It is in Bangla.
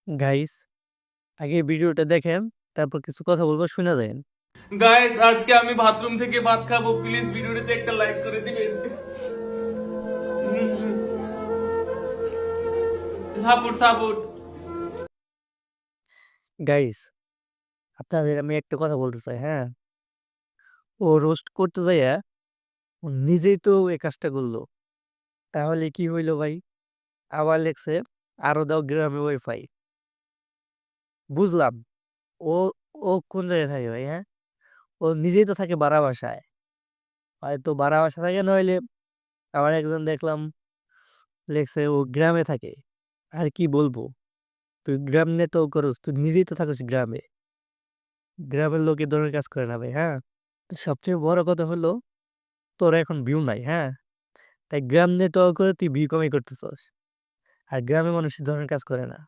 গাইস, আগে ভিডিওটা দেখেন, তারপর কিছু কথা বলবো, শুনে দেন। গাইস, আজকে আমি বাথরুম থেকে ভাত খাবো, প্লিজ ভিডিওটিতে একটা লাইক করে দিবেন। Support support. গাইস, আপনাদের আমি একটা কথা বলতে চাই। হ্যাঁ, ও রোস্ট করতে যাইয়া ও নিজেই তো এই কাজটা করলো। তাহলে কি হইলো ভাই? আবার লেখছে আরো দাও গ্রামে ওয়াইফাই। বুঝলাম ও ও কোন জায়গায় থাকে ভাই? হ্যাঁ, ও নিজেই তো থাকে বাড়া বাসায়। হয়তো বাড়া বাসা থাকে, নইলে আবার একজন দেখলাম লেখছে ও গ্রামে থাকে। আর কি বলবো, তুই গ্রাম নিয়ে তো করস, তুই নিজেই তো থাকিস গ্রামে। গ্রামের লোক এ ধরনের কাজ করে না ভাই। হ্যাঁ, সবচেয়ে বড় কথা হলো তোর এখন ভিউ নাই। হ্যাঁ, তাই গ্রাম নিয়ে টল করে তুই ভিউ কামাই করতেছস। আর গ্রামের মানুষ এ ধরনের কাজ করে না।